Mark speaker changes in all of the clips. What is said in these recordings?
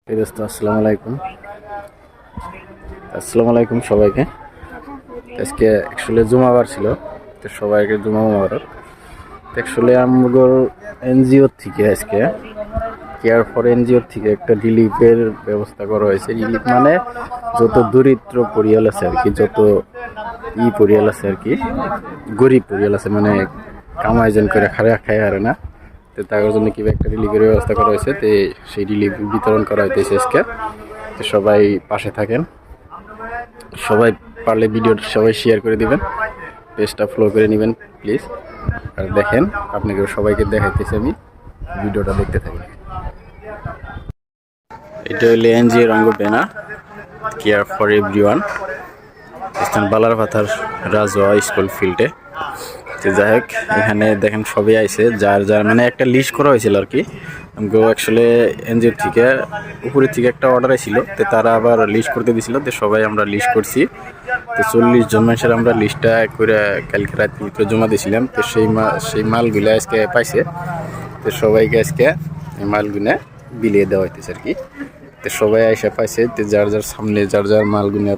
Speaker 1: আসসালামু আলাইকুম সবাইকে। আজকে অ্যাকচুয়ালি জুমাবার ছিল, তো সবাইকে জুমা মুবারক। অ্যাকচুয়ালি আমগর এনজিও থেকে আজকে কেয়ার ফর এনজিও থেকে একটা রিলিফের ব্যবস্থা করা হয়েছে। রিলিফ মানে যত দরিদ্র পরিয়াল আছে আর কি, যত পরিয়াল আছে আর কি, গরিব পরিয়াল আছে, মানে কামাইজন করে খায় আর না, তো তার জন্য কিভাবে একটা রিলিফের ব্যবস্থা করা হয়েছে, তো সেই রিলিফ বিতরণ করা হইতেছে আজকে। তো সবাই পাশে থাকেন, সবাই পারলে ভিডিওটা সবাই শেয়ার করে দিবেন, পেজটা ফলো করে নেবেন প্লিজ। আর দেখেন, আপনাকে সবাইকে দেখাইতেছি আমি, ভিডিওটা দেখতে থাকেন। এটা হইলে এনজিও রঙ্গ বেনা কেয়ার ফর এভরিওয়ান, স্থান বালারভাতার রাজওয়া স্কুল ফিল্ডে। তো যাই হোক, এখানে দেখেন সবাই আইছে, যার যার মানে একটা লিস্ট করা হয়েছিল আর কি। অ্যাকচুয়ালি এনজিও থেকে উপরের থেকে একটা অর্ডার ছিল, তো তারা আবার লিস্ট করতে দিয়েছিল, তো সবাই আমরা লিস্ট করছি। তো 40 জন মানুষের আমরা লিস্টটা করে কালকে রাত ভিতরে জমা দিয়েছিলাম। তো সেই মালগুলো আজকে পাইছে, তো সবাইকে আজকে এই মালগুলো বিলিয়ে দেওয়া হইতেছে আর কি। তো সবাই এসে পাইছে, তো যার যার সামনে যার যার মালগুলো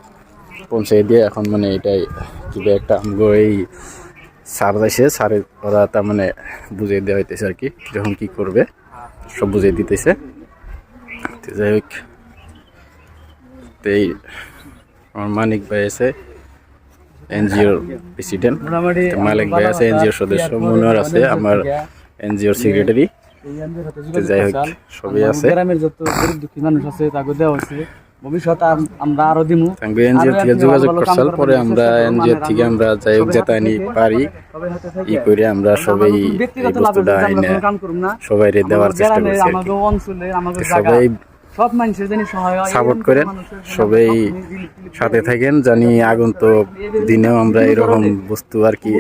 Speaker 1: পৌঁছে দিয়ে এখন মানে এটাই কিভাবে একটা আমগো এই সার যাইছে, সারে ওরা তার মানে বুঝিয়ে দেওয়া হইতেছে আর কি, যখন কি করবে সব বুঝিয়ে দিতেছে। তো যাই হোক, তো এই আমার মানিক ভাই আছে এনজিওর প্রেসিডেন্ট, মালিক ভাই আছে এনজিওর সদস্য, মনোয়ার আছে আমার এনজিওর সেক্রেটারি। তো যাই হোক, সবই আছে।
Speaker 2: গ্রামের যত গরিব দুঃখী মানুষ আছে তাকে দেওয়া হয়েছে। ভবিষ্যতে আমরা আরো দিমু।
Speaker 1: এনজিও থেকে যোগাযোগ করছাল, পরে আমরা এনজিও থেকে আমরা যাই হোক যেটা আনি পারি করে আমরা সবাই এই বস্তুটা আইনে সবাই দেওয়ার চেষ্টা করছি। সবাই
Speaker 2: সব মানুষের জানি
Speaker 1: সাপোর্ট করেন, সবাই সাথে থাকেন, জানি আগন্তুক দিনেও আমরা এরকম বস্তু আর কি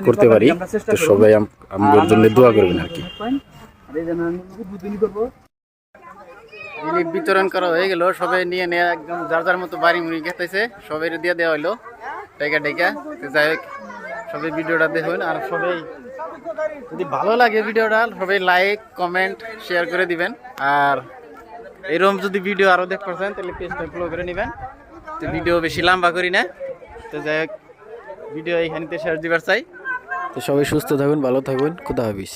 Speaker 1: করতে পারি। তো সবাই আমাদের জন্য দোয়া করবেন আর কি। রিলিফ বিতরণ করা হয়ে গেল, সবাই নিয়ে একদম যার যার মতো বাড়ি মুড়ি গেতেছে, সবাই দিয়ে দেওয়া হইলো টাকা। তো যাই হোক, সবাই ভিডিওটা দেখুন, আর সবাই যদি ভালো লাগে ভিডিওটা সবাই লাইক কমেন্ট শেয়ার করে দিবেন। আর এরকম যদি ভিডিও আরো দেখতে চান তাহলে পেজটা ফলো করে নেবেন। তো ভিডিও বেশি লম্বা করি না, তো যাই হোক ভিডিও এইখানে শেয়ার দিবার চাই। তো সবাই সুস্থ থাকুন, ভালো থাকুন, খুদা হাফেজ।